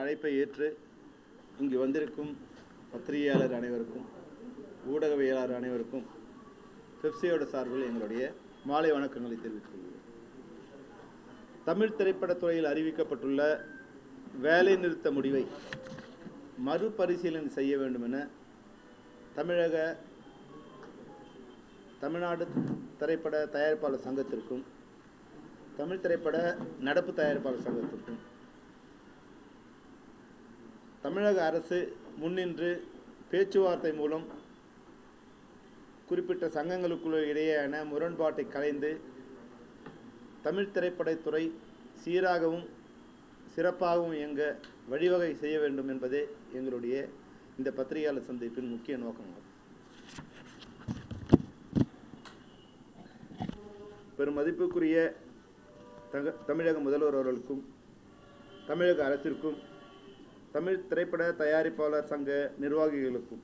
அழைப்பை ஏற்று இங்கு வந்திருக்கும் பத்திரிகையாளர் அனைவருக்கும், ஊடகவியலாளர் அனைவருக்கும் பெப்சியோட சார்பில் எங்களுடைய மாலை வணக்கங்களை தெரிவித்துக் கொள்கிறோம். தமிழ் திரைப்படத்துறையில் அறிவிக்கப்பட்டுள்ள வேலை நிறுத்த முடிவை மறுபரிசீலனை செய்ய வேண்டும் என தமிழ்நாடு திரைப்பட தயாரிப்பாளர் சங்கத்திற்கும் தமிழ் திரைப்பட நடப்பு தயாரிப்பாளர் சங்கத்திற்கும் தமிழக அரசு முன்னின்று பேச்சுவார்த்தை மூலம் குறிப்பிட்ட சங்கங்களுக்குள்ள இடையேயான முரண்பாட்டை களைந்து தமிழ் திரைப்படத்துறை சீராகவும் சிறப்பாகவும் இயங்க வழிவகை செய்ய வேண்டும் என்பதே எங்களுடைய இந்த பத்திரிகையாளர் சந்திப்பின் முக்கிய நோக்கமாகும். பெரும் மதிப்புக்குரிய தமிழக முதல்வர் அவர்களுக்கும் தமிழக அரசிற்கும் தமிழ் திரைப்பட தயாரிப்பாளர் சங்க நிர்வாகிகளுக்கும்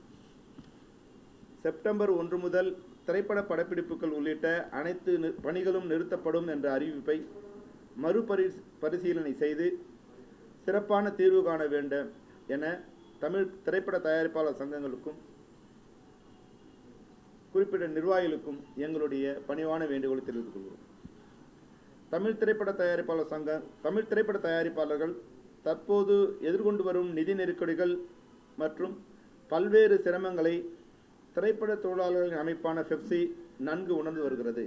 செப்டம்பர் 1 முதல் திரைப்பட படப்பிடிப்புகள் உள்ளிட்ட அனைத்து பணிகளும் நிறுத்தப்படும் என்ற அறிவிப்பை மறுபரிசீலனை செய்து சிறப்பான தீர்வு காண வேண்டும் என தமிழ் திரைப்பட தயாரிப்பாளர் சங்கங்களுக்கும் குறிப்பிட்ட நிர்வாகிகளுக்கும் எங்களுடைய பணிவான வேண்டுகோளை தெரிவித்துக் கொள்கிறோம். தமிழ் திரைப்பட தயாரிப்பாளர்கள் தற்போது எதிர்கொண்டு வரும் நிதி நெருக்கடிகள் மற்றும் பல்வேறு சிரமங்களை திரைப்பட தொழிலாளர்களின் அமைப்பான பெப்சி நன்கு உணர்ந்து வருகிறது.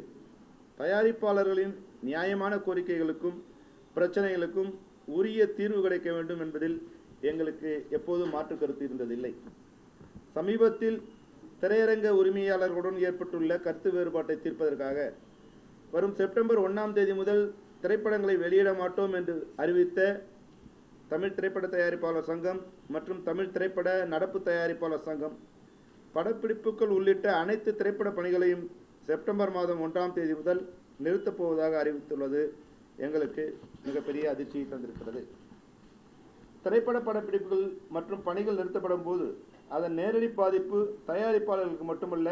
தயாரிப்பாளர்களின் நியாயமான கோரிக்கைகளுக்கும் பிரச்சனைகளுக்கும் உரிய தீர்வு கிடைக்க வேண்டும் என்பதில் எங்களுக்கு எப்போதும் மாற்று கருத்து இருந்ததில்லை. சமீபத்தில் திரையரங்க உரிமையாளர்களுடன் ஏற்பட்டுள்ள கருத்து வேறுபாட்டை தீர்ப்பதற்காக வரும் செப்டம்பர் 1ஆம் தேதி முதல் திரைப்படங்களை வெளியிட மாட்டோம் என்று அறிவித்த தமிழ் திரைப்பட தயாரிப்பாளர் சங்கம் மற்றும் தமிழ் திரைப்பட நடப்பு தயாரிப்பாளர் சங்கம் படப்பிடிப்புகள் உள்ளிட்ட அனைத்து திரைப்பட பணிகளையும் செப்டம்பர் மாதம் 1ஆம் தேதி முதல் நிறுத்தப் போவதாக அறிவித்துள்ளது எங்களுக்கு மிகப்பெரிய அதிர்ச்சியை தந்திருக்கிறது. திரைப்பட படப்பிடிப்புகள் மற்றும் பணிகள் நிறுத்தப்படும் போது அதன் நேரடி பாதிப்பு தயாரிப்பாளர்களுக்கு மட்டுமல்ல,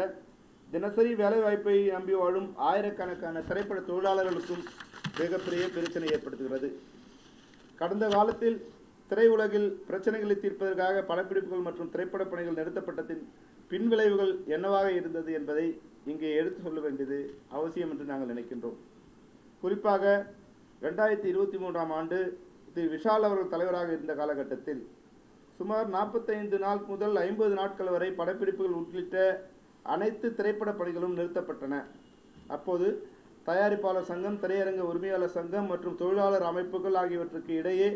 தினசரி வேலைவாய்ப்பை நம்பி வாழும் ஆயிரக்கணக்கான திரைப்பட தொழிலாளர்களுக்கும் மிகப்பெரிய பிரச்சனை ஏற்படுத்துகிறது. கடந்த காலத்தில் திரையுலகில் பிரச்சனைகளை தீர்ப்பதற்காக படப்பிடிப்புகள் மற்றும் திரைப்பட பணிகள் நிறுத்தப்பட்டதின் பின்விளைவுகள் என்னவாக இருந்தது என்பதை இங்கே எடுத்து சொல்ல வேண்டியது அவசியம் என்று நாங்கள் நினைக்கின்றோம். குறிப்பாக 2023ஆம் ஆண்டு திரு விஷால் அவர்கள் தலைவராக இருந்த காலகட்டத்தில் சுமார் 45 நாள் முதல் 50 நாட்கள் வரை படப்பிடிப்புகள் உள்ளிட்ட அனைத்து திரைப்பட பணிகளும் நிறுத்தப்பட்டன. அப்போது தயாரிப்பாளர் சங்கம், திரையரங்க உரிமையாளர் சங்கம் மற்றும் தொழிலாளர் அமைப்புகள் ஆகியவற்றுக்கு இடையே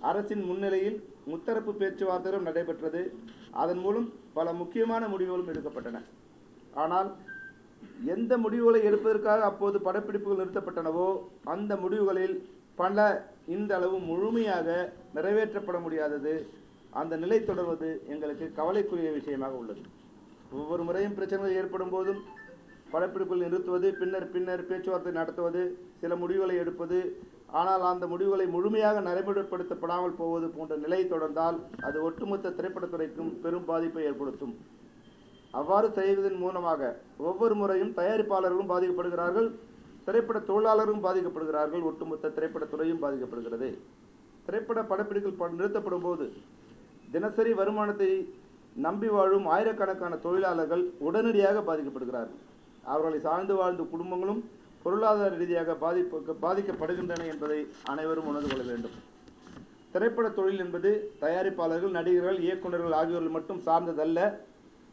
அரசின் முன்னிலையில் முத்தரப்பு பேச்சுவார்த்தைகளும் நடைபெற்றது. அதன் மூலம் பல முக்கியமான முடிவுகளும் எடுக்கப்பட்டன. ஆனால் எந்த முடிவுகளை எடுப்பதற்காக அப்போது படப்பிடிப்புகள் நிறுத்தப்பட்டனவோ அந்த முடிவுகளில் பல இந்த அளவு முழுமையாக நிறைவேற்றப்பட முடியாதது, அந்த நிலை தொடர்வது எங்களுக்கு கவலைக்குரிய விஷயமாக உள்ளது. ஒவ்வொரு முறையும் பிரச்சனைகள் ஏற்படும் போதும் படப்பிடிப்புகள் நிறுத்துவது, பின்னர் பேச்சுவார்த்தை நடத்துவது, சில முடிவுகளை எடுப்பது, ஆனால் அந்த முடிவுகளை முழுமையாக நடைமுறைப்படுத்தப்படாமல் போவது போன்ற நிலை தொடர்ந்தால் அது ஒட்டுமொத்த திரைப்படத்துறைக்கும் பெரும் பாதிப்பை ஏற்படுத்தும். அவ்வாறு செய்வதன் மூலமாக ஒவ்வொரு முறையும் தயாரிப்பாளர்களும் பாதிக்கப்படுகிறார்கள், திரைப்பட தொழிலாளர்களும் பாதிக்கப்படுகிறார்கள், ஒட்டுமொத்த திரைப்படத்துறையும் பாதிக்கப்படுகிறது. திரைப்பட படப்பிடிப்புகள் நிறுத்தப்படும் போது தினசரி வருமானத்தை நம்பி வாழும் ஆயிரக்கணக்கான தொழிலாளர்கள் உடனடியாக பாதிக்கப்படுகிறார்கள். அவர்களை சார்ந்து வாழ்ந்த குடும்பங்களும் பொருளாதார ரீதியாக பாதிக்கப்படுகின்றன என்பதை அனைவரும் உணர்ந்து கொள்ள வேண்டும். திரைப்பட தொழில் என்பது தயாரிப்பாளர்கள், நடிகர்கள், இயக்குநர்கள் ஆகியோர்கள் மட்டும் சார்ந்ததல்ல.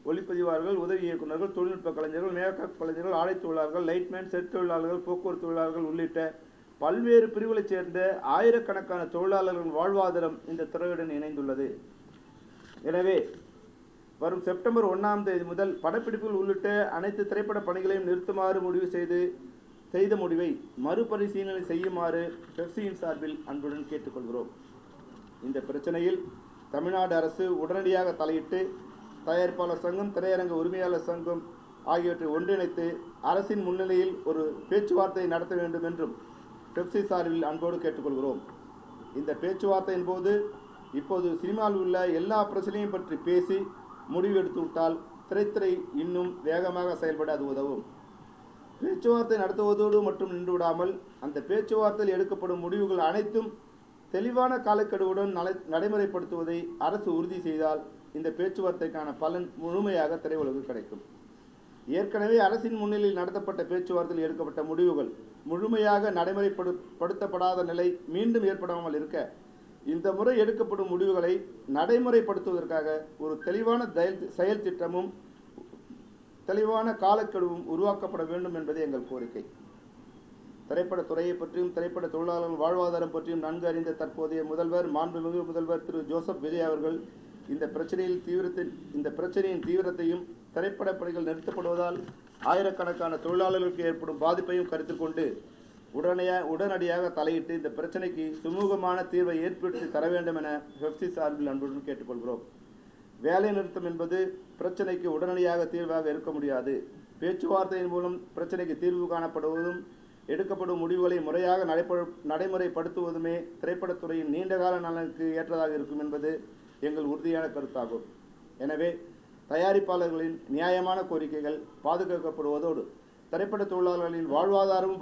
ஒளிப்பதிவாளர்கள், உதவி இயக்குநர்கள், தொழில்நுட்ப கலைஞர்கள், மேக்கப் கலைஞர்கள், ஆடை தொழிலாளர்கள், லைட்மேன், செட் தொழிலாளர்கள், போக்குவரத்து தொழிலாளர்கள் உள்ளிட்ட பல்வேறு பிரிவுகளைச் சேர்ந்த ஆயிரக்கணக்கான தொழிலாளர்களின் வாழ்வாதாரம் இந்த துறையுடன் இணைந்துள்ளது. எனவே வரும் செப்டம்பர் 1ஆம் தேதி முதல் படப்பிடிப்புகள் உள்ளிட்ட அனைத்து திரைப்பட பணிகளையும் நிறுத்துமாறு முடிவு செய்த முடிவை மறுபரிசீலனை செய்யுமாறு பெப்சியின் சார்பில் அன்புடன் கேட்டுக்கொள்கிறோம். இந்த பிரச்சனையில் தமிழ்நாடு அரசு உடனடியாக தலையிட்டு தயாரிப்பாளர் சங்கம், திரையரங்க உரிமையாளர் சங்கம் ஆகியவற்றை ஒன்றிணைத்து அரசின் முன்னிலையில் ஒரு பேச்சுவார்த்தையை நடத்த வேண்டும் என்றும் பெப்சி சார்பில் அன்போடு கேட்டுக்கொள்கிறோம். இந்த பேச்சுவார்த்தையின் போது இப்போது சினிமாவில் உள்ள எல்லா பிரச்சனையும் பற்றி பேசி முடிவு எடுத்துவிட்டால் திரைத்துறை இன்னும் வேகமாக செயல்பட அது உதவும். பேச்சுவார்த்தை நடத்துவதோடு மட்டும் நின்றுவிடாமல் அந்த பேச்சுவார்த்தையில் எடுக்கப்படும் முடிவுகள் அனைத்தும் தெளிவான காலக்கெடுவுடன் நடைமுறைப்படுத்துவதை அரசு உறுதி செய்தால் இந்த பேச்சுவார்த்தைக்கான பலன் முழுமையாக திரையுலகு கிடைக்கும். ஏற்கனவே அரசின் முன்னிலையில் நடத்தப்பட்ட பேச்சுவார்த்தையில் எடுக்கப்பட்ட முடிவுகள் முழுமையாக நடைமுறைப்படுத்தப்படாத நிலை மீண்டும் ஏற்படாமல் இருக்க இந்த முறை எடுக்கப்படும் முடிவுகளை நடைமுறைப்படுத்துவதற்காக ஒரு தெளிவான செயல் திட்டமும் தெளிவான காலக்கெடுவும் உருவாக்கப்பட வேண்டும் என்பதே எங்கள் கோரிக்கை. திரைப்படத்துறையை பற்றியும் திரைப்பட தொழிலாளர்கள் வாழ்வாதாரம் பற்றியும் நன்கு அறிந்த தற்போதைய மாண்புமிகு முதல்வர் திரு ஜோசப் விஜய் அவர்கள் இந்த பிரச்சனையின் தீவிரத்தையும் திரைப்பட பணிகள் நிறுத்தப்படுவதால் ஆயிரக்கணக்கான தொழிலாளர்களுக்கு ஏற்படும் பாதிப்பையும் கருத்தில் கொண்டு உடனடியாக தலையிட்டு இந்த பிரச்சனைக்கு சுமூகமான தீர்வை ஏற்படுத்தி தர வேண்டும் என பெப்சி சார்பில் அன்புடன் கேட்டுக்கொள்கிறோம். வேலை நிறுத்தம் என்பது பிரச்சனைக்கு உடனடியாக தீர்வாக இருக்க முடியாது. பேச்சுவார்த்தையின் மூலம் பிரச்சனைக்கு தீர்வு காணப்படுவதும் எடுக்கப்படும் முடிவுகளை முறையாக நடைமுறைப்படுத்துவதுமே திரைப்படத்துறையின் நீண்டகால நலனுக்கு ஏற்றதாக இருக்கும் என்பது எங்கள் உறுதியான கருத்தாகும். எனவே தயாரிப்பாளர்களின் நியாயமான கோரிக்கைகள் பாதுகாக்கப்படுவதோடு திரைப்பட தொழிலாளர்களின் வாழ்வாதாரமும்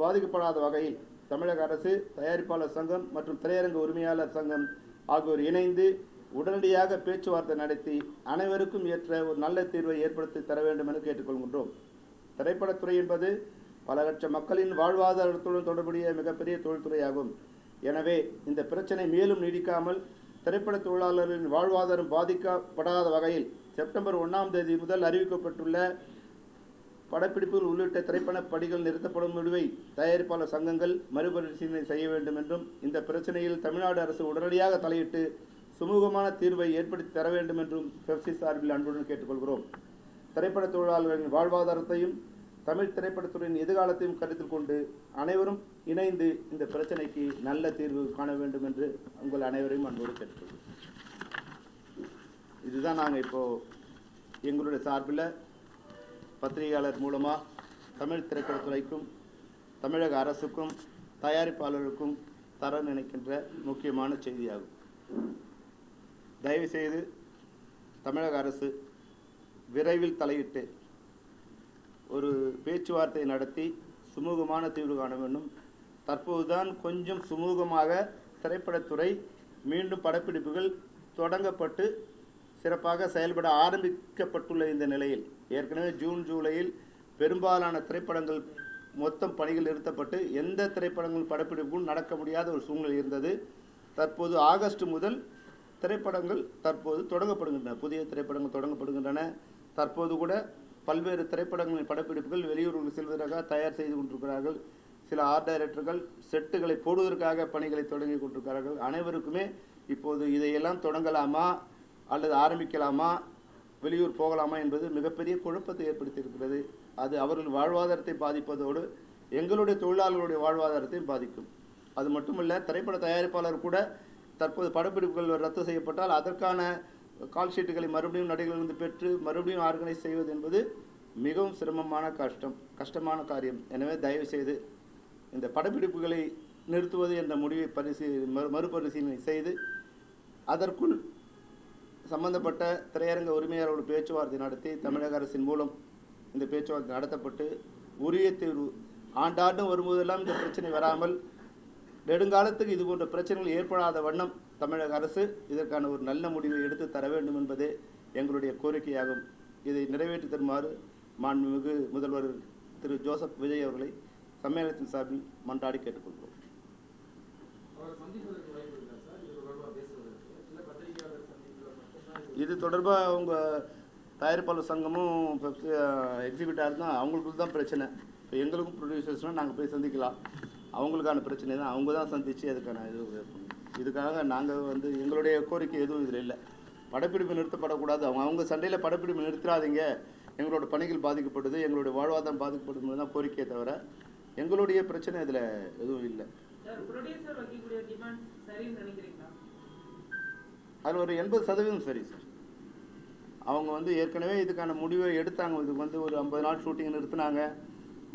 பாதிக்கப்படாத வகையில் தமிழக அரசு, தயாரிப்பாளர் சங்கம் மற்றும் திரையரங்க உரிமையாளர் சங்கம் ஆகியோர் இணைந்து உடனடியாக பேச்சுவார்த்தை நடத்தி அனைவருக்கும் ஏற்ற ஒரு நல்ல தீர்வை ஏற்படுத்தி தர வேண்டும் என கேட்டுக்கொள்கின்றோம். திரைப்படத்துறை என்பது பல லட்சம் மக்களின் வாழ்வாதாரத்துடன் தொடர்புடைய மிகப்பெரிய தொழில்துறையாகும். எனவே இந்த பிரச்சனை மேலும் நீடிக்காமல் திரைப்பட தொழிலாளர்களின் வாழ்வாதாரம் பாதிக்கப்படாத வகையில் செப்டம்பர் 1ஆம் தேதி முதல் அறிவிக்கப்பட்டுள்ள படப்பிடிப்புகள் உள்ளிட்ட திரைப்பட பணிகள் நிறுத்தப்படும் முடிவை தயாரிப்பாளர் சங்கங்கள் மறுபரிசீலனை செய்ய வேண்டும் என்றும் இந்த பிரச்சனையில் தமிழ்நாடு அரசு உடனடியாக தலையிட்டு சுமூகமான தீர்வை ஏற்படுத்தி தர வேண்டும் என்றும் பெப்சி சார்பில் அன்புடன் கேட்டுக்கொள்கிறோம். திரைப்பட தொழிலாளர்களின் வாழ்வாதாரத்தையும் தமிழ் திரைப்படத்துறையின் எதிர்காலத்தையும் கருத்தில் கொண்டு அனைவரும் இணைந்து இந்த பிரச்சனைக்கு நல்ல தீர்வு காண வேண்டும் என்று உங்கள் அனைவரையும் அன்போடு கேட்டுக்கொள்கிறோம். இதுதான் நாங்கள் இப்போது எங்களுடைய சார்பில் பத்திரிகையாளர் மூலமாக தமிழ் திரைப்படத்துறைக்கும் தமிழக அரசுக்கும் தயாரிப்பாளருக்கும் தர நினைக்கின்ற முக்கியமான செய்தியாகும். தயவுசெய்து தமிழக அரசு விரைவில் தலையிட்டு ஒரு பேச்சுவார்த்தை நடத்தி சுமூகமான தீர்வு காண வேண்டும். தற்போதுதான் கொஞ்சம் சுமூகமாக திரைப்படத்துறை மீண்டும் படப்பிடிப்புகள் தொடங்கப்பட்டு சிறப்பாக செயல்பட ஆரம்பிக்கப்பட்டுள்ள இந்த நிலையில் ஏற்கனவே ஜூன் ஜூலையில் பெரும்பாலான திரைப்படங்கள் மொத்தம் பணிகள் நிறுத்தப்பட்டு எந்த திரைப்படங்கள் படப்பிடிப்பும் நடக்க முடியாத ஒரு சூழ்நிலை இருந்தது. தற்போது ஆகஸ்ட் முதல் திரைப்படங்கள் தொடங்கப்படுகின்றன. புதிய திரைப்படங்கள் தொடங்கப்படுகின்றன. தற்போது கூட பல்வேறு திரைப்படங்களின் படப்பிடிப்புகள் வெளியூர்களுக்கு செல்வதற்காக தயார் செய்து கொண்டிருக்கிறார்கள். சில ஆர்ட் டைரக்டர்கள் செட்டுகளை போடுவதற்காக பணிகளை தொடங்கி கொண்டிருக்கிறார்கள். அனைவருக்குமே இப்போது இதையெல்லாம் தொடங்கலாமா அல்லது ஆரம்பிக்கலாமா, வெளியூர் போகலாமா என்பது மிகப்பெரிய குழப்பத்தை ஏற்படுத்தியிருக்கிறது. அது அவர்கள் வாழ்வாதாரத்தை பாதிப்பதோடு எங்களுடைய தொழிலாளர்களுடைய வாழ்வாதாரத்தையும் பாதிக்கும். அது மட்டுமல்ல, திரைப்பட தயாரிப்பாளர் கூட தற்போது படப்பிடிப்புகள் ரத்து செய்யப்பட்டால் அதற்கான கால் ஷீட்டுகளை மறுபடியும் நடிகர்களிருந்து பெற்று மறுபடியும் ஆர்கனைஸ் செய்வது என்பது மிகவும் சிரமமான கஷ்டமான காரியம். எனவே தயவுசெய்து இந்த படப்பிடிப்புகளை நிறுத்துவது என்ற முடிவை மறுபரிசீலனை செய்து அதற்குள் சம்பந்தப்பட்ட திரையரங்க உரிமையாளர்களோடு பேச்சுவார்த்தை நடத்தி தமிழக அரசின் மூலம் இந்த பேச்சுவார்த்தை நடத்தப்பட்டு உரிய தீர்வு ஆண்டாண்டும் வரும்போதெல்லாம் இந்த பிரச்சனை வராமல் நெடுங்காலத்துக்கு இது போன்ற பிரச்சனைகள் ஏற்படாத வண்ணம் தமிழக அரசு இதற்கான ஒரு நல்ல முடிவை எடுத்து தர வேண்டும் என்பதே எங்களுடைய கோரிக்கையாகும். இதை நிறைவேற்றி தருமாறு மாண்புமிகு முதல்வர் திரு ஜோசப் விஜய் அவர்களை சம்மேளனத்தின் சார்பில் மன்றாடி கேட்டுக்கொள்கிறோம். இது தொடர்பாக அவங்க தயாரிப்பாளர் சங்கமும் எக்ஸிபிட்டாக தான் அவங்களுக்கு தான் பிரச்சனை. இப்போ எங்களுக்கும் ப்ரொடியூசர்ஸ்னால் நாங்கள் போய் சந்திக்கலாம். அவங்களுக்கான பிரச்சனை தான் அவங்க தான் சந்தித்து அதுக்கான இதுக்காக நாங்கள் எங்களுடைய கோரிக்கை எதுவும் இதில் இல்லை. படப்பிடிப்பு நிறுத்தப்படக்கூடாது. அவங்க சண்டையில் படப்பிடிப்பு நிறுத்தாதீங்க, எங்களோட பணிகள் பாதிக்கப்படுது, எங்களுடைய வாழ்வாதாரம் பாதிக்கப்படுது தான் கோரிக்கையை தவிர எங்களுடைய பிரச்சனை இதில் எதுவும் இல்லை. அதில் ஒரு 80% சரி சார். அவங்க ஏற்கனவே இதுக்கான முடிவை எடுத்தாங்க. இதுக்கு ஒரு 50 நாள் ஷூட்டிங் நிறுத்தினாங்க.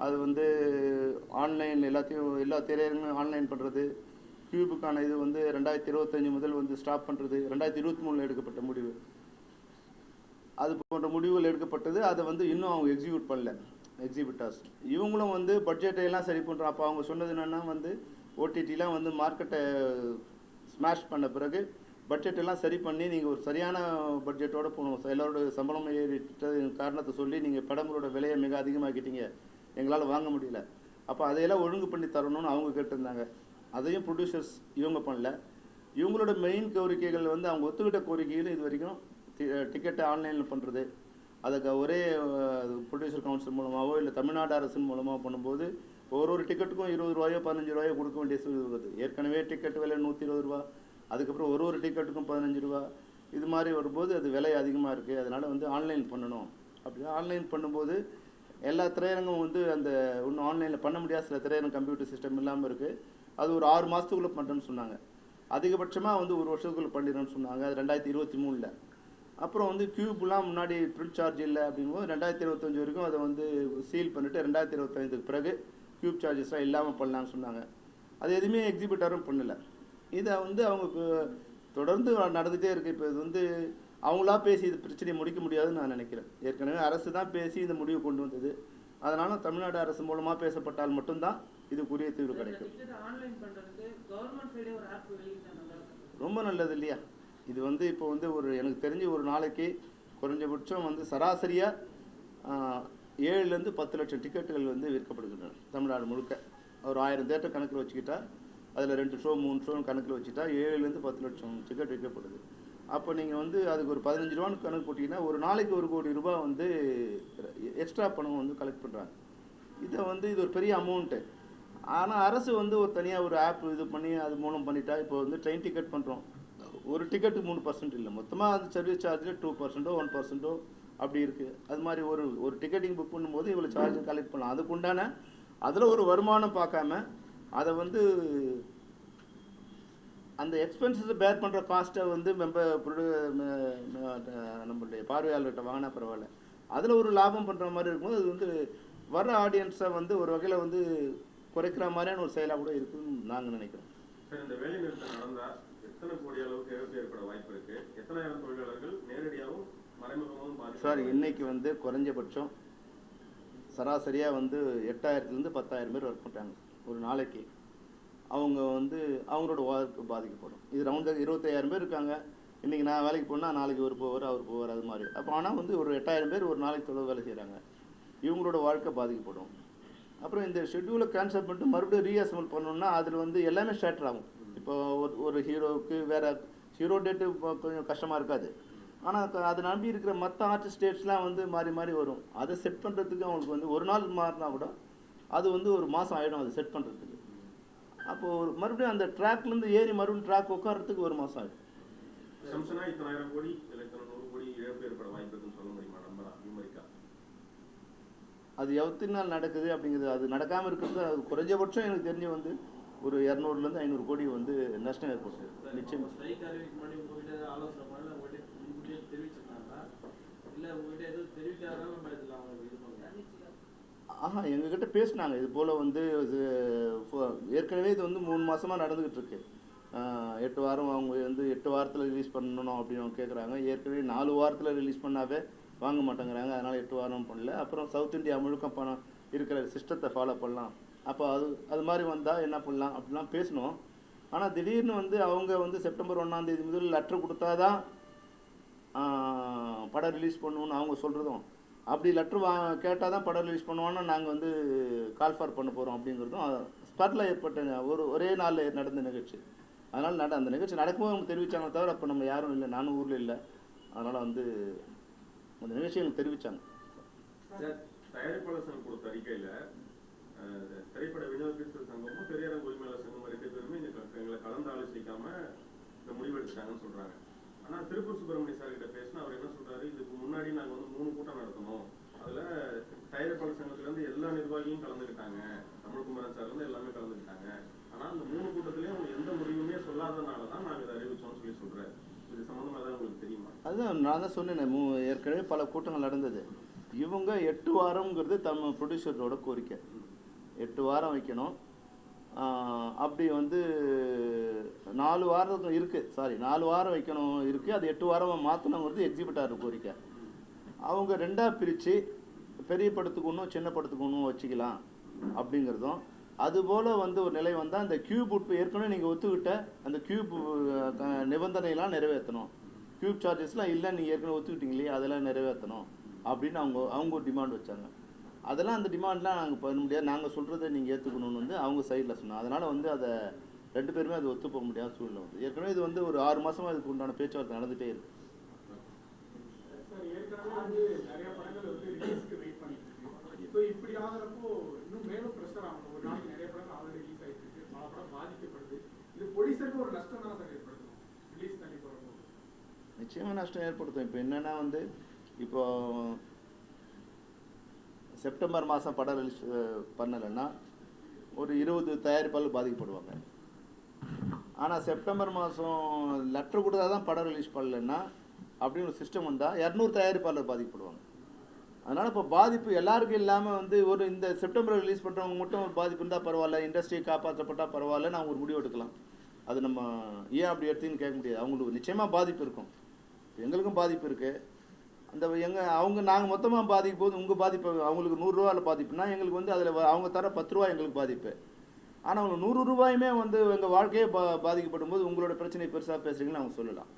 அது ஆன்லைன் எல்லா திரையரங்களும் ஆன்லைன் பண்ணுறது, கியூபுக்கான இது 2025 முதல் ஸ்டாப் பண்ணுறது, 2023 எடுக்கப்பட்ட முடிவு. அது போன்ற முடிவுகள் எடுக்கப்பட்டது. அதை இன்னும் அவங்க எக்ஸிக்யூட் பண்ணல. எக்ஸிபிட்டர்ஸ் இவங்களும் வந்து பட்ஜெட்டை எல்லாம் சரி பண்ணுறோம். அப்போ அவங்க சொன்னது என்னென்னா வந்து ஓடிடிலாம் வந்து மார்க்கெட்டை ஸ்மாஷ் பண்ண பிறகு பட்ஜெட் எல்லாம் சரி பண்ணி நீங்கள் ஒரு சரியான பட்ஜெட்டோடு போகணும். எல்லோரோட சம்பளம் ஏறிட்டது காரணத்தை சொல்லி நீங்கள் படங்களோட விலையை மிக அதிகமாக்கிட்டீங்க, எங்களால் வாங்க முடியல. அப்போ அதையெல்லாம் ஒழுங்கு பண்ணி தரணும்னு அவங்க கேட்டிருந்தாங்க. அதையும் ப்ரொடியூசர்ஸ் இவங்க பண்ணல. இவங்களோட மெயின் கோரிக்கைகள் வந்து அவங்க ஒத்துக்கிட்ட கோரிக்கைகள் இது வரைக்கும் டிக்கெட்டை ஆன்லைனில் பண்ணுறது, அதுக்கு ஒரே ப்ரொடியூசர் கவுன்சில் மூலமாகவோ இல்லை தமிழ்நாடு அரசின் மூலமாக பண்ணும்போது ஒரு டிக்கெட்டுக்கும் 20 ரூபாயோ 15 ரூபாயோ கொடுக்க வேண்டிய சூழ்நிலை வருது. ஏற்கனவே டிக்கெட் விலை 120 ரூபா, அதுக்கப்புறம் ஒரு டிக்கெட்டுக்கும் 15 ரூபா, இது மாதிரி வரும்போது அது விலை அதிகமாக இருக்குது. அதனால் வந்து ஆன்லைன் பண்ணணும். அப்படி ஆன்லைன் பண்ணும்போது எல்லா திரையரங்கும் வந்து அந்த இன்னும் ஆன்லைனில் பண்ண முடியாத சில திரையரங்கம் கம்ப்யூட்டர் சிஸ்டம் இல்லாமல் இருக்குது. அது ஒரு 6 மாதத்துக்குள்ளே பண்ணுறேன்னு சொன்னாங்க. அதிகபட்சமாக வந்து 1 வருஷத்துக்குள்ளே பண்ணிடுறேன்னு சொன்னாங்க. அது 2023. அப்புறம் வந்து கியூப்லாம் முன்னாடி பிரிண்ட் சார்ஜ் இல்லை அப்படிங்கும்போது 2025 வரைக்கும் அதை வந்து சீல் பண்ணிவிட்டு 2025க்கு பிறகு கியூப் சார்ஜஸ்லாம் இல்லாமல் பண்ணலான்னு சொன்னாங்க. அது எதுவுமே எக்ஸிபிட்டரும் பண்ணலை. இதை வந்து அவங்க தொடர்ந்து நடந்துகிட்டே இருக்குது. இப்போ இது வந்து அவங்களா பேசி இது பிரச்சனையை முடிக்க முடியாதுன்னு நான் நினைக்கிறேன். ஏற்கனவே அரசு தான் பேசி இந்த முடிவு கொண்டு வந்தது. அதனால் தமிழ்நாடு அரசு மூலமாக பேசப்பட்டால் மட்டும்தான் இதுக்குரிய தீர்வு கிடைக்கும். ரொம்ப நல்லது இல்லையா? இது வந்து இப்போ வந்து எனக்கு தெரிஞ்சு ஒரு நாளைக்கு குறைஞ்சபட்சம் வந்து சராசரியாக 7லேருந்து 10 லட்சம் டிக்கெட்டுகள் வந்து விற்கப்படுகின்றன தமிழ்நாடு முழுக்க. ஒரு 1000 தேட்டர் கணக்கில் வச்சுக்கிட்டா அதில் 2 ஷோ 3 ஷோ கணக்கில் வச்சுட்டா 7லேருந்து 10 லட்சம் டிக்கெட் விற்கப்படுது. அப்போ நீங்கள் வந்து அதுக்கு ஒரு 15 ரூபான்னு கணக்கு போட்டிங்கன்னா ஒரு நாளைக்கு 1 கோடி ரூபாய் வந்து எக்ஸ்ட்ரா பணம் வந்து கலெக்ட் பண்ணுறாங்க. இதை வந்து இது ஒரு பெரிய அமௌண்ட்டு. ஆனால் அரசு வந்து ஒரு தனியாக ஒரு ஆப் இது பண்ணி அது மூலம் பண்ணிட்டா, இப்போ வந்து ட்ரெயின் டிக்கெட் பண்ணுறோம், ஒரு டிக்கெட்டுக்கு 3% இல்லை, மொத்தமாக அந்த சர்வீஸ் சார்ஜில் 2%, 1% அப்படி இருக்குது. அது மாதிரி ஒரு டிக்கெட்டிங் புக் பண்ணும்போது இவ்வளோ சார்ஜ் கலெக்ட் பண்ணலாம். அதுக்குண்டான அதில் ஒரு வருமானம் பார்க்காம அதை வந்து அந்த எக்ஸ்பென்சஸை பேர் பண்ணுற காஸ்ட்டை வந்து நம்மளுடைய பார்வையாளர்கிட்ட வாங்கினா பரவாயில்ல, அதில் ஒரு லாபம் பண்ணுற மாதிரி இருக்கும்போது அது வந்து வர ஆடியன்ஸை வந்து ஒரு வகையில் வந்து குறைக்கிற மாதிரியான ஒரு செயலாக கூட இருக்குன்னு நாங்கள் நினைக்கிறோம். இந்த வேலை நிறுத்தம் நடந்தால் எத்தனை கோடி அளவுக்கு இழப்பு ஏற்பட வாய்ப்பு இருக்குது? எத்தனாயிரம் தொழிலாளர்கள் நேரடியாகவும் மறைமுகமாகவும் பாதிப்பு? சார், இன்னைக்கு வந்து குறைஞ்சபட்சம் சராசரியாக வந்து 8000லேருந்து 10,000 பேர் ஒர்க் பண்ணுறாங்க ஒரு நாளைக்கு. அவங்க வந்து அவங்களோட ஒர்க் பாதிக்கப்படும். இது ரவுண்டாக 25,000 பேர் இருக்காங்க. இன்றைக்கி நான் வேலைக்கு போனால் நாளைக்கு ஒரு போவார், அவர் போவார், அது மாதிரி. அப்போ ஆனால் வந்து ஒரு 8,000 பேர் ஒரு நாளைக்கு தொழில் வேலை செய்கிறாங்க. இவங்களோட வாழ்க்கை பாதிக்கப்படும். அப்புறம் இந்த ஷெட்யூலை கேன்சல் பண்ணிட்டு மறுபடியும் ரீஅசம்பிள் பண்ணணுன்னா அதில் வந்து எல்லாமே ஸ்டார்ட் ஆகும். இப்போ ஒரு ஹீரோவுக்கு வேறு ஹீரோ டேட்டு கொஞ்சம் கஷ்டமாக இருக்காது. ஆனால் அதை நம்பி இருக்கிற மற்ற ஆர்டிஸ்ட் டேட்ஸ்லாம் வந்து மாறி மாறி வரும். அதை செட் பண்ணுறதுக்கு அவங்களுக்கு வந்து ஒரு நாள் மாறினா கூட அது வந்து ஒரு மாதம் ஆகிடும் அதை செட் பண்ணுறதுக்கு. அப்போது மறுபடியும் அந்த ட்ராக்லேருந்து ஏறி மறுபடியும் ட்ராக் உட்காரத்துக்கு ஒரு மாதம் ஆகிடும். இத்தனை 1000 கோடி இல்லை இத்தனை 100 கோடி இழப்பு ஏற்பட வாய்ப்பு இருக்குன்னு சொல்ல முடியுமா? நம்ம அமெரிக்கா அது எத்தனை நாள் நடக்குது அப்படிங்கிறது, அது நடக்காமல் இருக்கிறது அது குறைஞ்சபட்சம் எனக்கு தெரிஞ்சு வந்து ஒரு 200லேருந்து 500 கோடி வந்து நஷ்டம் ஏற்படுது. நிச்சயம். எங்ககிட்ட பேசினாங்க இது போல் வந்து ஏற்கனவே இது வந்து 3 மாதமாக நடந்துக்கிட்டு இருக்கு. 8 வாரம் அவங்க வந்து 8 வாரத்தில் ரிலீஸ் பண்ணணும் அப்படின்னு அவங்க கேட்குறாங்க. ஏற்கனவே 4 வாரத்தில் ரிலீஸ் பண்ணாவே வாங்க மாட்டேங்கிறாங்க. அதனால் 8 வாரம் பண்ணல. அப்புறம் சவுத் இந்தியா முழுக்க பணம் இருக்கிற சிஸ்டத்தை ஃபாலோ பண்ணலாம். அப்போ அது மாதிரி வந்தால் என்ன பண்ணலாம் அப்படிலாம் பேசணும். ஆனால் திடீர்னு வந்து அவங்க வந்து செப்டம்பர் 1ஆம் தேதி முதல் லெட்டர் கொடுத்தா தான் படம் ரிலீஸ் பண்ணுவோன்னு அவங்க சொல்கிறதும், அப்படி லெட்ரு கேட்டால் தான் படம் ரிலீஸ் பண்ணுவோன்னா நாங்கள் வந்து கால் ஃபார் பண்ண போகிறோம் அப்படிங்கிறதும் ஸ்பாட்டில் ஏற்பட்ட ஒரே நாளில் நடந்த நிகழ்ச்சி. அதனால் அந்த நிகழ்ச்சி நடக்கும்போது அவங்க தெரிவித்தாங்க தவிர அப்போ நம்ம யாரும் இல்லை, நானும் ஊரில் இல்லை. அதனால் வந்து அந்த நிகழ்ச்சி எனக்கு தெரிவித்தாங்க. தயாரிப்பாளர் சங்கம் கொடுத்த அறிக்கையில் திரைப்பட விநியோகஸ்தர் சங்கமும் திரையரங்கு உரிமையாளர் சங்கம் 2 பேருமே எங்களை கலந்து ஆலோசிக்காம இந்த முடிவெடுத்தாங்கன்னு சொல்கிறாங்க. ஆனால் திருப்பூர் சுப்பிரமணிய சார் கிட்ட பேசினா அவர் என்ன சொல்கிறாரு, இதுக்கு முன்னாடி நாங்கள் வந்து 3 கூட்டம் நடத்தணும், அதில் தயாரிப்பாளர் சங்கத்துலேருந்து எல்லா நிர்வாகியும் கலந்துக்கிட்டாங்க, தமிழ்குமரன் சார்லேருந்து எல்லாமே கலந்துக்கிட்டாங்க. ஆனால் அந்த 3 கூட்டத்திலையும் அவங்க எந்த முடிவுமே சொல்லாதனால தான் நாங்கள் இதை அறிவிச்சோம்னு சொல்கிறார். இது சம்மந்தமாக தான் உங்களுக்கு தெரியுமா? அதுதான் நான் தான் சொன்னேன், ஏற்கனவே பல கூட்டங்கள் நடந்தது. இவங்க 8 வாரங்கிறது தமிழ் ப்ரொடியூசரோட கோரிக்கை. 8 வாரம் வைக்கணும். அப்படி வந்து 4 வாரம் இருக்குது, 4 வாரம் வைக்கணும் இருக்குது. அது 8 வாரமாக மாற்றணுங்கிறது எக்ஸிபிட்டார் கோரிக்கை. அவங்க 2ஆக பிரித்து பெரிய படத்துக்கு ஒன்றும் சின்ன படத்துக்கு ஒன்றும் வச்சுக்கலாம் அப்படிங்கிறதும், அதுபோல் வந்து ஒரு நிலை வந்தால் அந்த கியூப் உட்பு ஏற்கனவே நீங்கள் ஒத்துக்கிட்ட அந்த கியூப் நிபந்தனையெல்லாம் நிறைவேற்றணும். கியூப் சார்ஜஸ்லாம் இல்லை, நீங்கள் ஏற்கனவே ஒத்துக்கிட்டீங்க இல்லையா, அதெல்லாம் நிறைவேற்றணும் அப்படின்னு அவங்க ஒரு டிமாண்ட் வச்சாங்க. அதெல்லாம் அந்த டிமாண்ட்லாம் நாங்கள் பண்ண முடியாது, நாங்கள் சொல்கிறத நீங்கள் ஏற்றுக்கணும்னு வந்து அவங்க சைடில் சொன்னாங்க. அதனால் வந்து அதை 2 பேருமே அது ஒத்து போக முடியாத சூழ்நிலை வந்து ஏற்கனவே இது வந்து ஒரு 6 மாதமாக இதுக்கு உண்டான பேச்சுவார்த்தை நடந்துகிட்டே இருக்குது. ஏற்கனவே வந்து நிறைய படங்கள் வந்து ரிலீஸ்க்கு வெயிட் பண்ணிட்டு இருக்கு. ஸோ இப்படி ஆகிறப்போ இன்னும் மேலும் ப்ரெஷர் ஆகும். ஒரு நாளைக்கு நிறைய படங்கள் ஆல்ரெடி ரிலீஸ் ஆகிட்டு இருக்கு, பல படம் பாதிக்கப்படுது. இது ப்ரொடியூசருக்கு ஒரு நஷ்டம் தான் சார் ஏற்படுத்தும் ரிலீஸ் தள்ளி போகிறப்போ. நிச்சயமாக நஷ்டம் ஏற்படுத்தும். இப்போ என்னென்னா வந்து இப்போ செப்டம்பர் மாதம் படம் ரிலீஸ் பண்ணலைன்னா ஒரு 20 தயாரிப்பாளர் பாதிக்கப்படுவாங்க. ஆனால் செப்டம்பர் மாதம் லெட்டர் கொடுத்தா தான் படம் ரிலீஸ் பண்ணலைன்னா அப்படின்னு ஒரு சிஸ்டம் வந்தால் 200 தயாரிப்பாளர் பாதிக்கப்படுவாங்க. அதனால் இப்போ பாதிப்பு எல்லாருக்கும் இல்லாமல் வந்து ஒரு இந்த செப்டம்பர் ரிலீஸ் பண்ணுறவங்க மட்டும் ஒரு பாதிப்பு இருந்தால் பரவாயில்ல, இண்டஸ்ட்ரி காப்பாற்றப்பட்டால் பரவாயில்லன்னு அவங்க ஒரு முடிவு எடுக்கலாம். அது நம்ம ஏன் அப்படி எடுத்துன்னு கேட்க முடியாது. அவங்களுக்கு நிச்சயமாக பாதிப்பு இருக்கும், எங்களுக்கும் பாதிப்பு இருக்குது. அந்த நாங்கள் மொத்தமாக பாதிக்கும் போது உங்கள் பாதிப்பு அவங்களுக்கு 100 ரூபாயில் பாதிப்புனா எங்களுக்கு வந்து அதில் அவங்க தர 10 ரூபா எங்களுக்கு பாதிப்பு. ஆனால் அவங்க 100 ரூபாயுமே வந்து எங்கள் வாழ்க்கையே பாதிக்கப்படும் போது உங்களோட பிரச்சனை பெருசாக பேசுகிறீங்கன்னு அவங்க சொல்லலாம்.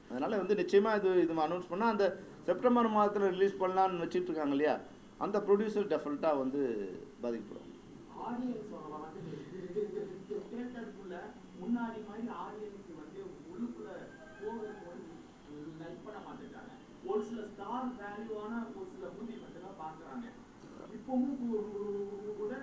அதனால் வந்து நிச்சயமாக இது அனௌன்ஸ் பண்ணால் அந்த செப்டம்பர் மாதத்தில் ரிலீஸ் பண்ணலான்னு வச்சுட்டு இருக்காங்க இல்லையா, அந்த ப்ரொடியூசர் டெஃபினட்டாக வந்து பாதிக்கப்படும். முன்னாடி மாதிரி ஆடியன்ஸ் வந்து உள்ளுக்குள்ள லைக் பண்ண மாட்டேங்கிறாங்க. ஒரு சில ஸ்டார் வேல்யூவான ஒரு சில மூவி மட்டும் தான் பார்க்குறாங்க இப்பவும் கூட.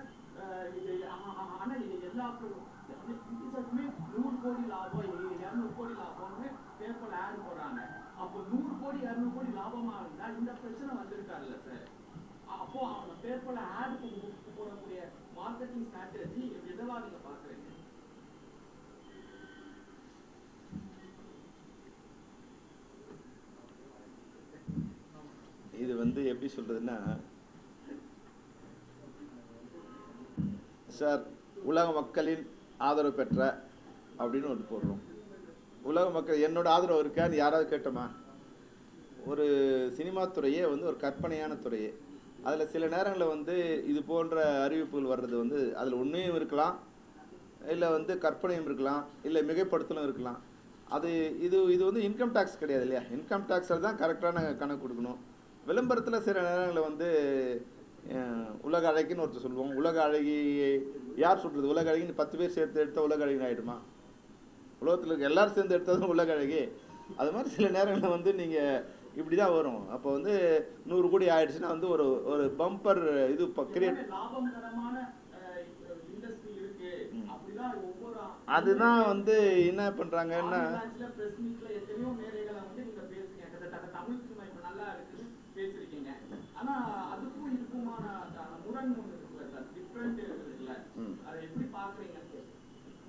ஆனால் எல்லா ப்ரொடியூசருக்குமே 100 கோடி லாபம் 200 கோடி லாபம்னு பேப்பர்ல ஆட் போடுறாங்க. அப்போ 100 கோடி 200 கோடி லாபமா இருந்தா இந்த பிரச்சனை வந்திருக்காருல்ல சார். அப்போ அவங்க பேப்பர்ல ஆட் போடக்கூடிய மார்க்கெட்டிங் ஸ்ட்ராட்டஜி எதெல்லாம் நீங்க பாக்குறீங்க? இது வந்து எப்படி சொல்கிறதுன்னா சார், உலக மக்களின் ஆதரவு பெற்ற அப்படின்னு ஒன்று போடுறோம். உலக மக்கள் என்னோட ஆதரவு இருக்கான்னு யாராவது கேட்டோமா? ஒரு சினிமா துறையே வந்து ஒரு கற்பனையான துறையே. அதில் சில நேரங்களில் வந்து இது போன்ற அறிவிப்புகள் வர்றது வந்து அதில் உண்மையும் இருக்கலாம், இல்லை வந்து கற்பனையும் இருக்கலாம், இல்லை மிகைப்படுத்தலும் இருக்கலாம். இது வந்து இன்கம் டேக்ஸ் கிடையாது இல்லையா? இன்கம் டேக்ஸில் தான் கரெக்டான கணக்கு கொடுக்கணும். விளம்பரத்தில் சில நேரங்களில் வந்து உலக அழகின்னு ஒருத்தர் சொல்லுவோம். உலக அழகி யார் சொல்கிறது? உலக அழகின்னு 10 பேர் சேர்த்து எடுத்தால் உலக அழகின்னு ஆகிடுமா? உலகத்தில் இருக்க எல்லோரும் சேர்ந்து எடுத்ததும் உலக அழகி. அது மாதிரி சில நேரங்களில் வந்து நீங்கள் இப்படி தான் வரும். அப்போ வந்து 100 கோடி ஆயிடுச்சுன்னா வந்து ஒரு பம்பர் இது கிரியேட். அதுதான் வந்து என்ன பண்ணுறாங்கன்னா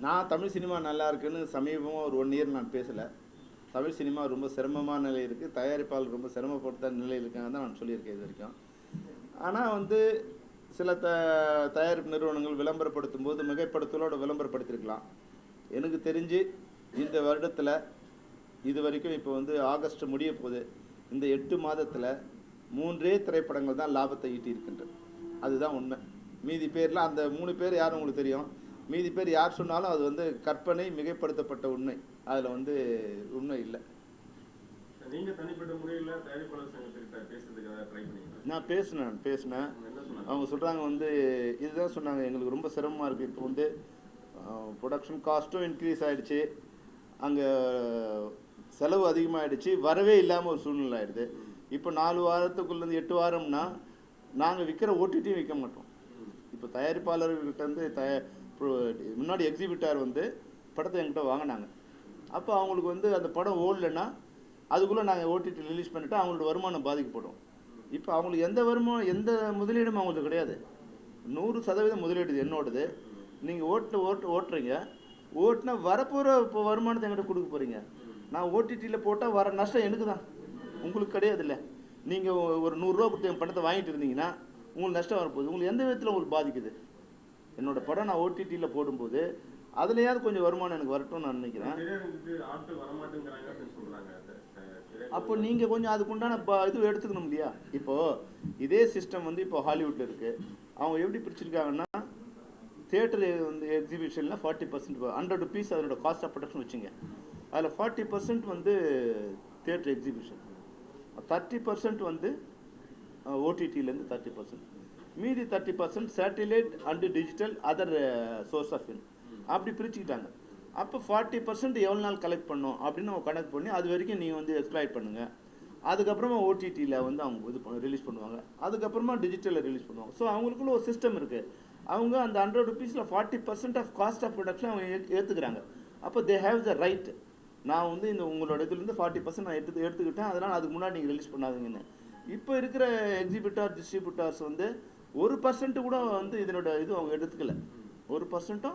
நான் தமிழ் சினிமா நல்லா இருக்குன்னு சமீபமாக ஒரு 1 இயர் நான் பேசலை. தமிழ் சினிமா ரொம்ப சிரமமான நிலை இருக்குது, தயாரிப்பாளர் ரொம்ப சிரமப்படுத்த நிலையில் இருக்காங்க தான் நான் சொல்லியிருக்கேன் இது வரைக்கும். ஆனால் வந்து சில தயாரிப்பு நிறுவனங்கள் விளம்பரப்படுத்தும் போது மிகைப்படுத்தலோடு விளம்பரப்படுத்தியிருக்கலாம். எனக்கு தெரிஞ்சு இந்த வருடத்தில் இது வரைக்கும் இப்போ வந்து ஆகஸ்ட் முடிய போகுது, இந்த 8 மாதத்தில் 3 திரைப்படங்கள் தான் லாபத்தை ஈட்டி இருக்கின்றது. அதுதான் உண்மை. மீதி பேர்லாம் அந்த 3 பேர் யாரும் உங்களுக்கு தெரியும். மீதி பேர் யார் சொன்னாலும் அது வந்து கற்பனை, மிகைப்படுத்தப்பட்ட உண்மை. அதில் வந்து உண்மை இல்லை. நீங்க தனிப்பட்ட முறையில் தயாரிப்பாளர் சங்கத்திட்ட பேசுறதுக்காக ட்ரை பண்ணீங்களா? நான் பேசினேன். அவங்க சொல்கிறாங்க வந்து இதுதான் சொன்னாங்க, எங்களுக்கு ரொம்ப சிரமமாக இருக்குது. இப்போ வந்து ப்ரொடக்ஷன் காஸ்ட்டும் இன்க்ரீஸ் ஆகிடுச்சு, அங்கே செலவு அதிகமாகிடுச்சு, வரவே இல்லாமல் ஒரு சூழ்நிலை ஆகிடுது. இப்போ 4 வாரத்துக்குள்ளேருந்து 8 வாரம்னா நாங்கள் விற்கிற ஓடிடியும் விற்க மாட்டோம். இப்போ தயாரிப்பாளர்கிட்ட வந்து முன்னாடி எக்ஸிபிட்டார் வந்து படத்தை என்கிட்ட வாங்கினாங்க. அப்போ அவங்களுக்கு வந்து அந்த படம் ஓடலைன்னா அதுக்குள்ளே நாங்கள் ஓடிடி ரிலீஸ் பண்ணிவிட்டு அவங்களோட வருமானம் பாதிக்கப்படும். இப்போ அவங்களுக்கு எந்த முதலீடும் அவங்களுக்கு கிடையாது. 100% முதலீடு என்னோடது. நீங்கள் ஓட்டுறீங்க, ஓட்டுனா வரப்போகிற இப்போ வருமானத்தை என்கிட்ட கொடுக்க போகிறீங்க. நான் ஓடிடியில் போட்டால் வர நஷ்டம் எனக்கு தான், உங்களுக்கு கிடையாது இல்லை. நீங்கள் ஒரு 100 ரூபா கொடுத்து என் படத்தை வாங்கிட்டு இருந்தீங்கன்னா உங்களுக்கு நஷ்டம் வரப்போகுது. உங்களுக்கு எந்த விதத்தில் உங்களுக்கு பாதிக்குது? என்னோடய படம் நான் ஓடிடியில் போடும்போது அதுலையாவது கொஞ்சம் வருமானம் எனக்கு வரட்டும்னு நான் நினைக்கிறேன். அப்போ நீங்கள் கொஞ்சம் அதுக்குண்டான இது எடுத்துக்கணும் இல்லையா? இப்போது இதே சிஸ்டம் வந்து இப்போ ஹாலிவுட்டில் இருக்குது. அவங்க எப்படி பிரிச்சிருக்காங்கன்னா, தியேட்டர் வந்து எக்ஸிபிஷனில் 40% 100 rupees அதனோட காஸ்ட் ஆஃப் ப்ரொடக்ஷன் வச்சுங்க. அதில் 40% வந்து தியேட்டர் எக்ஸிபிஷன், 30% வந்து ஓடிடியிலேருந்து 30%, மீதி 30% satellite and digital other source of இன் அப்படி பிரிச்சுக்கிட்டாங்க. அப்போ 40% எவ்வளோ நாள் கலெக்ட் பண்ணோம் அப்படின்னு அவங்க கனெக்ட் பண்ணி அது வரைக்கும் நீங்கள் வந்து எக்ஸ்ப்ளாய்ட் பண்ணுங்கள். அதுக்கப்புறமா ஓடிடியில் வந்து அவங்க இது ரிலீஸ் பண்ணுவாங்க, அதுக்கப்புறமா டிஜிட்டலில் ரிலீஸ் பண்ணுவாங்க. ஸோ அவங்களுக்குள்ள ஒரு சிஸ்டம் இருக்குது. அவங்க அந்த 100 rupeesல 40% ஆஃப் காஸ்ட் ஆஃப் ப்ரொடக்ஷன் அவங்க ஏற்றுக்கிறாங்க. அப்போ தே ஹேவ் த ரைட், நான் வந்து இந்த உங்களோட இதுலேருந்து 40% நான் எடுத்துக்கிட்டேன், அதனால் அதுக்கு முன்னாடி நீங்கள் ரிலீஸ் பண்ணாதீங்கன்னு. இப்போ இருக்கிற எக்ஸிபிட்டார் டிஸ்ட்ரிபியூட்டர்ஸ் வந்து 1% கூட வந்து இதனோட இது அவங்க எடுத்துக்கல, 1%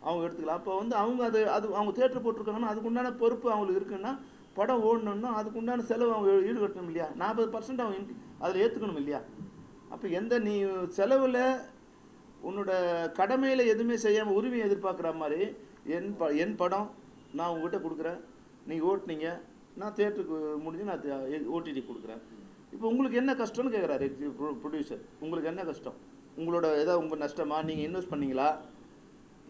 அவங்க எடுத்துக்கல. அப்போ வந்து அவங்க அது அவங்க தியேட்டர் போட்டிருக்காங்கன்னா அதுக்குண்டான பொறுப்பு அவங்களுக்கு இருக்குன்னா, படம் ஓடணுன்னா அதுக்குண்டான செலவு அவங்க ஈடுகட்டணும் இல்லையா? 40% அவங்க அதில் ஏற்றுக்கணும் இல்லையா? அப்போ நீ செலவில் உன்னோட கடமையில் எதுவுமே செய்யாமல் உரிமையை எதிர்பார்க்குற மாதிரி என் படம் நான் உங்கள்கிட்ட கொடுக்குறேன், நீங்கள் ஓட்டுனீங்க, நான் தியேட்டருக்கு முடிஞ்சு நான் ஓடிடி கொடுக்குறேன். இப்போ உங்களுக்கு என்ன கஷ்டம்னு கேட்குறாரு ப்ரொடியூசர். உங்களுக்கு என்ன கஷ்டம்? உங்களோட ஏதாவது உங்கள் நஷ்டமா? நீங்கள் இன்வெஸ்ட் பண்ணீங்களா?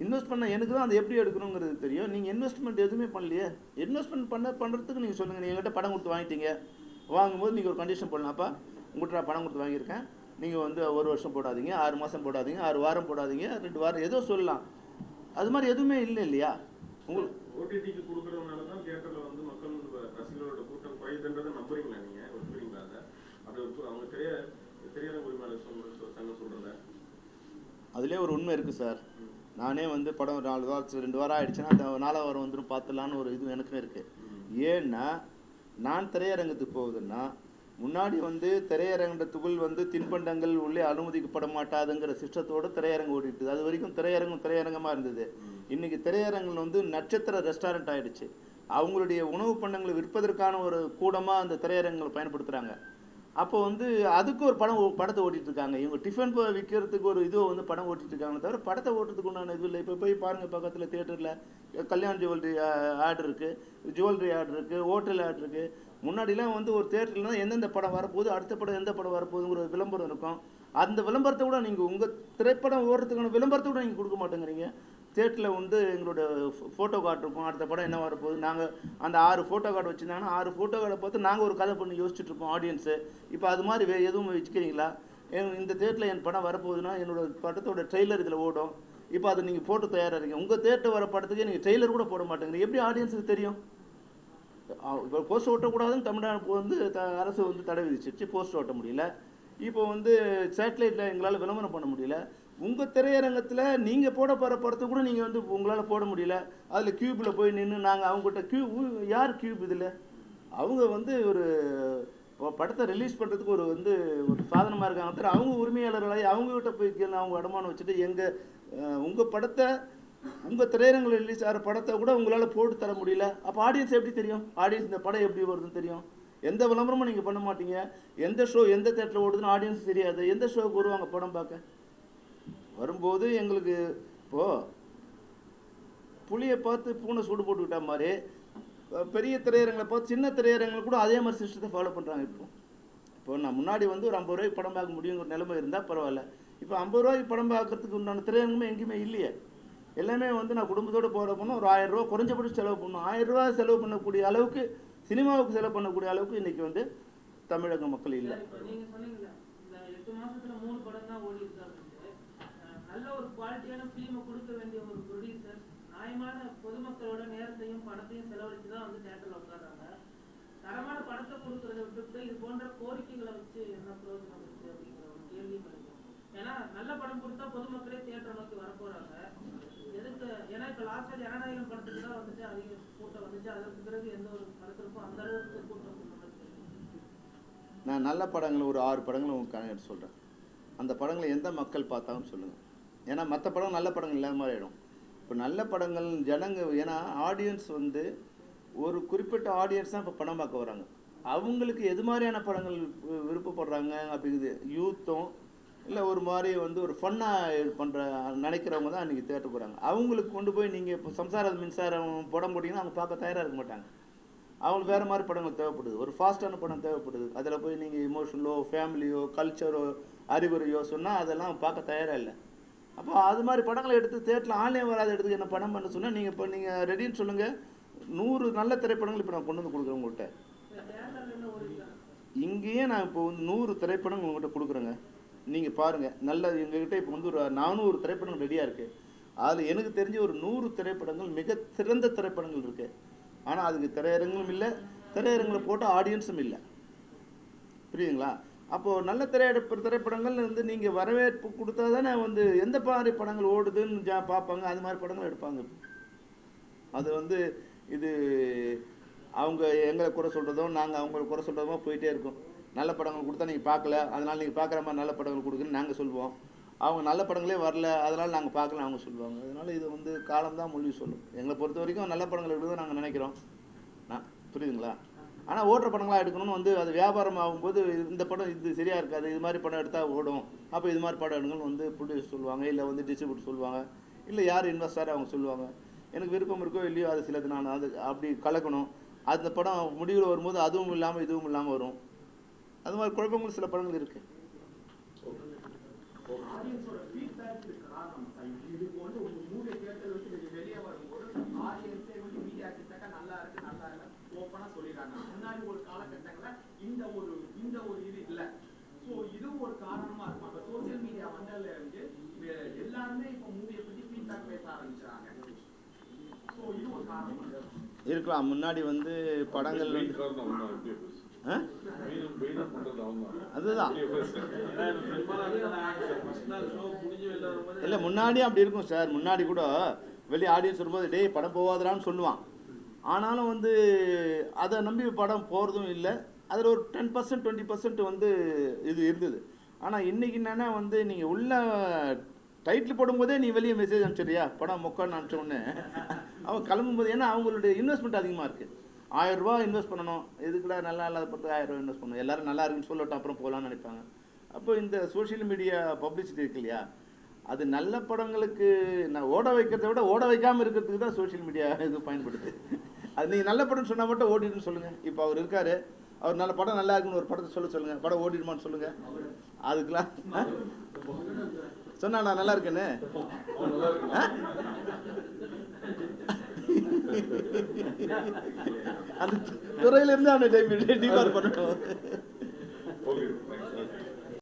இன்வெஸ்ட் பண்ண எனக்கு தான் அது எப்படி எடுக்கணுங்கிறது தெரியும். நீங்கள் இன்வெஸ்ட்மெண்ட் எதுவுமே பண்ணலையே. இன்வெஸ்ட்மெண்ட் பண்ணுறதுக்கு நீங்கள் சொல்லுங்கள். நீங்கள் என்கிட்ட படம் கொடுத்து வாங்கிட்டீங்க, வாங்கும்போது நீங்கள் ஒரு கண்டிஷன் போடலாம்ப்பா, உங்கள்கிட்ட நான் படம் கொடுத்து வாங்கியிருக்கேன், நீங்கள் வந்து 1 வருஷம் போடாதீங்க, 6 மாதம் போடாதீங்க, 6 வாரம் போடாதீங்க, 2 வாரம் ஏதோ சொல்லலாம். அது மாதிரி எதுவுமே இல்லை இல்லையா? உங்களுக்கு ஓடிடிக்கு கொடுக்குறதுனால தான் தியேட்டரில் வந்து மக்கள் ரசிகர்களோட கூட்டம் குறையுதுன்றதை நம்புறீங்களா? நீங்கள் ஒத்துக்கிறீங்களா? அதை அவங்க திரையரங்க உரிமையாளர் சங்கம் சொல்கிறத அதுலேயே ஒரு உண்மை இருக்குது சார். நானே வந்து படம் 4 வாரம் 2 வாரம் ஆகிடுச்சுன்னா அந்த 4ஆவது வாரம் வந்துடும் பார்த்துலான்னு ஒரு இது எனக்கும் இருக்குது. ஏன்னா நான் திரையரங்கத்துக்கு போகுதுன்னா முன்னாடி வந்து திரையரங்கத்துக்குள் வந்து தின்பண்டங்கள் உள்ளே அனுமதிக்கப்பட மாட்டாதுங்கிற சிஸ்டத்தோடு திரையரங்கம் ஓடிட்டுது. அது வரைக்கும் திரையரங்கமாக இருந்தது. இன்றைக்கி திரையரங்கள் வந்து நட்சத்திர ரெஸ்டாரண்ட் ஆகிடுச்சு. அவங்களுடைய உணவு பண்டங்களை விற்பதற்கான ஒரு கூடமாக அந்த திரையரங்களை பயன்படுத்துகிறாங்க. அப்போ வந்து அதுக்கு ஒரு படத்தை ஓட்டிகிட்ருக்காங்க. இவங்க டிஃபன் விற்கிறதுக்கு ஒரு இதுவை வந்து படம் ஓட்டிகிட்ருக்காங்க தவிர படத்தை ஓட்டுறதுக்கு உண்டான இது இல்லை. இப்போ போய் பாருங்கள், பக்கத்தில் தியேட்டரில் கல்யாண் ஜுவல்லரி ஆட் இருக்குது, ஜுவல்லரி ஆட் இருக்குது, ஹோட்டல் ஆட் இருக்குது. முன்னாடிலாம் வந்து ஒரு தியேட்டர்லாம் எந்தெந்த படம் வரப்போகுது, அடுத்த படம் எந்த படம் வரப்போகுதுங்கிற ஒரு விளம்பரம் இருக்கும். அந்த விளம்பரத்தை கூட நீங்கள் உங்கள் திரைப்படம் ஓடுறதுக்கான விளம்பரத்தை கூட நீங்கள் கொடுக்க மாட்டேங்கிறீங்க. தியேட்டரில் வந்து எங்களோட ஃபோட்டோ கார்டு இருக்கும், அடுத்த படம் என்ன வரப்போகுது. நாங்கள் அந்த 6 ஃபோட்டோ கார்டு வச்சுருந்தாங்கன்னா 6 ஃபோட்டோ கார்டை பார்த்து நாங்கள் ஒரு கதை பண்ணி யோசிச்சுட்ருப்போம் ஆடியன்ஸு. இப்போ அது மாதிரி எதுவும் வச்சுக்கிறீங்களா? இந்த தியேட்டரில் என் படம் வரப்போகுதுன்னா என்னோடய படத்தோட ட்ரெய்லர் இதில் ஓடும். இப்போ அது நீங்கள் போட்டு தயாராக இருக்கீங்க. உங்கள் தியேட்டர் வர படத்துக்கு நீங்கள் ட்ரெய்லர் கூட போட மாட்டேங்கிறீங்க. எப்படி ஆடியன்ஸுக்கு தெரியும்? இப்போ போஸ்ட் ஓட்டக்கூடாதுன்னு தமிழ்நாடு வந்து அரசு வந்து தடை விதிச்சிருச்சு, போஸ்ட் ஓட்ட முடியல. இப்போ வந்து சேட்டலைட்டில் எங்களால் விளம்பரம் பண்ண முடியல. உங்கள் திரையரங்கத்தில் நீங்கள் போட போகிற படத்தை கூட நீங்கள் வந்து உங்களால் போட முடியல. அதில் க்யூப்பில் போய் நின்று நாங்கள் அவங்ககிட்ட யார் க்யூப் இதில்? அவங்க வந்து ஒரு படத்தை ரிலீஸ் பண்ணுறதுக்கு ஒரு சாதனமாக இருக்காங்க தவிர அவங்க உரிமையாளர்களாகி அவங்ககிட்ட போய் அவங்க அடமானம் வச்சுட்டு உங்கள் படத்தை உங்கள் திரையரங்கில் ரிலீஸ் ஆகிற படத்தை கூட உங்களால் போட்டு தர முடியல. அப்போ ஆடியன்ஸ் எப்படி தெரியும்? ஆடியன்ஸ் இந்த படம் எப்படி வருதுன்னு தெரியும்? எந்த விளம்பரமும் நீங்கள் பண்ண மாட்டீங்க. எந்த ஷோ எந்த தேட்டரில் ஓடுதுன்னு ஆடியன்ஸ் தெரியாது. எந்த ஷோவுக்கு வருவாங்க படம் பார்க்க? வரும்போது எங்களுக்கு இப்போது புளியை பார்த்து பூனை சூடு போட்டுக்கிட்ட மாதிரி பெரிய திரையரங்களை பார்த்து சின்ன திரையரங்களை கூட அதே மாதிரி சிஸ்டத்தை ஃபாலோ பண்ணுறாங்க. இப்போ நான் முன்னாடி வந்து ஒரு 50 ரூபாய்க்கு படம் பார்க்க முடியுங்கிற நிலைமை இருந்தால் பரவாயில்ல. இப்போ 50 ரூபாய்க்கு படம் பார்க்கறதுக்கு உண்டான திரையரங்கமே எங்கேயுமே இல்லையே. எல்லாமே வந்து நான் குடும்பத்தோடு போகிறப்போனா ஒரு 1000 ரூபா குறைஞ்சபட்சம் செலவு பண்ணணும். 1000 ரூபா செலவு பண்ணக்கூடிய அளவுக்கு, சினிமாவுக்கு செலவு பண்ணக்கூடிய அளவுக்கு இன்றைக்கி வந்து தமிழக மக்கள் இல்லை. நீங்கள் சொன்னீங்களா இந்த 8 மாதத்தில் 3 படம் தான் ஓடி இருக்காங்க. நல்ல ஒரு குவாலிட்டியான ஃபிலிமை கொடுக்க வேண்டிய ஒரு ப்ரொடியூசர் நியாயமான பொதுமக்களோட நேரத்தையும் பணத்தையும் செலவழித்து தான் வந்து தேட்டரில் உட்காடுறாங்க. தரமான படத்தை கொடுக்கறத விட்டுட்டு இது போன்ற கோரிக்கைகளை வச்சு என்ன பிரயோஜனம் இருக்குது அப்படிங்கிற ஒரு கேள்வியும் இருக்கு. ஏன்னா நல்ல படம் கொடுத்தா பொதுமக்களே தியேட்டரை நோக்கி வரப்போறாங்க. எதுக்கு? ஏன்னா இப்போ லாஸ்ட்டாக ஜனநாயகம் படத்துக்கு தான் வந்துட்டு அதிக கூட்டம் வந்துச்சு. அதற்கு பிறகு எந்த ஒரு படத்திற்கும் அந்த அளவுக்கு கூட்டம் நான் நல்ல படங்களை ஒரு 6 படங்களை உங்களுக்கு எடுத்து சொல்கிறேன். அந்த படங்களை எந்த மக்கள் பார்த்தாலும் சொல்லுங்கள். ஏன்னா மற்ற படம் நல்ல படங்கள் இல்லாத மாதிரி ஆகிடும். இப்போ நல்ல படங்கள் ஏன்னா ஆடியன்ஸ் வந்து ஒரு குறிப்பிட்ட ஆடியன்ஸ் தான் இப்போ படம் பார்க்க வராங்க. அவங்களுக்கு எது மாதிரியான படங்கள் விருப்பப்படுறாங்க அப்படிங்குது யூத்தும் இல்லை ஒரு மாதிரி வந்து ஒரு ஃபன்னாக நினைக்கிறவங்க தான் அன்றைக்கி தேட்டருக்கு வராங்க. அவங்களுக்கு கொண்டு போய் நீங்கள் இப்போ சம்சார மின்சாரம் படம் போட்டிங்கன்னா அவங்க பார்க்க தயாராக இருக்க மாட்டாங்க. அவங்களுக்கு வேறு மாதிரி படங்கள் தேவைப்படுது, ஒரு ஃபாஸ்ட்டான படம் தேவைப்படுது. அதில் போய் நீங்கள் இமோஷனலோ ஃபேமிலியோ கல்ச்சரோ அறிவுரையோ சொன்னால் அதெல்லாம் பார்க்க தயாராக இல்லை. அப்போ அது மாதிரி படங்களை எடுத்து தேட்டரில் ஆன்லைன் வராத எடுத்து என்ன படம் பண்ண சொன்னால் நீங்கள் இப்போ நீங்கள் ரெடின்னு சொல்லுங்கள். 100 நல்ல திரைப்படங்கள் இப்போ நான் கொண்டு வந்து கொடுக்குறேன் உங்கள்கிட்ட. இங்கேயே நான் இப்போ வந்து 100 திரைப்படங்கள் உங்கள்கிட்ட கொடுக்குறேங்க. நீங்கள் பாருங்கள், நல்ல எங்ககிட்ட இப்போ வந்து ஒரு 400 திரைப்படங்கள் ரெடியாக இருக்குது. அதில் எனக்கு தெரிஞ்ச ஒரு 100 திரைப்படங்கள் மிக சிறந்த திரைப்படங்கள் இருக்குது. ஆனால் அதுக்கு திரையரங்களும் இல்லை, திரையரங்கில் போட்ட ஆடியன்ஸும் இல்லை. புரியுதுங்களா? அப்போது நல்ல திரைப்படங்கள் வந்து நீங்கள் வரவேற்பு கொடுத்தா தானே வந்து எந்த மாதிரி படங்கள் ஓடுதுன்னு பார்ப்பாங்க, அது மாதிரி படங்கள் எடுப்பாங்க. அது வந்து இது அவங்க எங்களை குறை சொல்கிறதோ நாங்கள் அவங்களை குறை சொல்கிறதோ போயிட்டே இருக்கும். நல்ல படங்கள் கொடுத்தா நீங்கள் பார்க்கல, அதனால் நீங்கள் பார்க்குற மாதிரி நல்ல படங்கள் கொடுக்குன்னு நாங்கள் சொல்லுவோம். அவங்க நல்ல படங்களே வரல, அதனால் நாங்கள் பார்க்கல அவங்க சொல்லுவாங்க. அதனால் இது வந்து காலம்தான் மொழி சொல்லும். எங்களை பொறுத்த வரைக்கும் நல்ல படங்கள் எடுத்து நாங்கள் நினைக்கிறோம். புரியுதுங்களா? ஆனால் ஓடுற படங்களாக எடுக்கணும்னு வந்து அது வியாபாரம் ஆகும்போது இந்த படம் இது சரியாக இருக்காது, இது மாதிரி படம் எடுத்தால் ஓடும், அப்போ இது மாதிரி படம் எடுங்கன்னு வந்து ப்ரொடியூசர் சொல்லுவாங்க, இல்லை வந்து டிஸ்ட்ரிபியூட்டர் சொல்லுவாங்க, இல்லை யார் இன்வெஸ்டர் அவங்க சொல்லுவாங்க. எனக்கு விருப்பம் இருக்கோ இல்லையோ அது சிலது நான் அது அப்படி கலக்கணும். அந்த படம் முடிவில் வரும்போது அதுவும் இல்லாமல் இதுவும் இல்லாமல் வரும். அது மாதிரி குழப்பங்கள் சில படங்கள் இருக்குது. ஆடியன்ஸோட ஃபீட்பேக் காரணம் சார். இதுக்கு வந்து ஒரு மூவி தியேட்டர் விட்டு வெளியே வரும்போது ஆடியன்ஸே வந்து மீடியா கிட்டக்க நல்லா இருக்கு ஓப்பனா சொல்லிடுறாங்க. முன்னாடி ஒரு காலகட்டங்களில் இந்த ஒரு இது இல்லை. ஸோ இதுவும் ஒரு காரணமா இருக்கும். அந்த சோசியல் மீடியா வந்ததுல இருந்து எல்லாருமே இப்போ மூவியை பற்றி ஃபீட்பேக் பேச ஆரம்பிச்சாங்க. ஸோ இது ஒரு காரணம் இருக்கலாம். முன்னாடி வந்து படங்கள் அதுதான் இல்லை, முன்னாடி அப்படி இருக்கும் சார். முன்னாடி கூட வெளியே ஆடியன்ஸ் வரும்போது டேய் படம் போகாதரான்னு சொல்லுவான். ஆனாலும் வந்து அதை நம்பி படம் போகிறதும் இல்லை. அதில் ஒரு 10% 20% வந்து இது இருந்தது. ஆனால் இன்றைக்கி என்னென்னா வந்து நீங்கள் உள்ள டைட்டில் போடும்போதே நீ வெளியே மெசேஜ் அனுப்பிச்சிடுறியா படம் மொக்கான்னு அனுப்பிச்சோடனே அவங்க கிளம்பும்போது, ஏன்னா அவங்களுடைய இன்வெஸ்ட்மெண்ட் அதிகமாக இருக்குது. 1000 ரூபா இன்வெஸ்ட் பண்ணணும், எதுக்குடா நல்லா இல்லாத படத்துக்கு 1000 ரூபா இன்வெஸ்ட் பண்ணணும், எல்லோரும் நல்லா இருக்குன்னு சொல்லட்டும் அப்புறம் போகலான்னு நினைப்பாங்க. அப்போ இந்த சோஷியல் மீடியா பப்ளிசிட்டி இருக்கு இல்லையா, அது நல்ல படங்களுக்கு நான் ஓட வைக்கிறத விட ஓட வைக்காமல் இருக்கிறதுக்கு தான் சோஷியல் மீடியா இது பயன்படுது. அது நீங்கள் நல்ல படம்னு சொன்னால் மட்டும் ஓடிடுன்னு சொல்லுங்கள். இப்போ அவர் இருக்கார், அவர் நல்ல படம் நல்லா இருக்குன்னு ஒரு படத்தை சொல்லுங்கள், படம் ஓடிடுமான்னு சொல்லுங்கள். அதுக்கெலாம் சொன்னா நான் நல்லா இருக்கேன்னு அந்த துறையிலேருந்து அவனை டிபார் பண்ணணும்.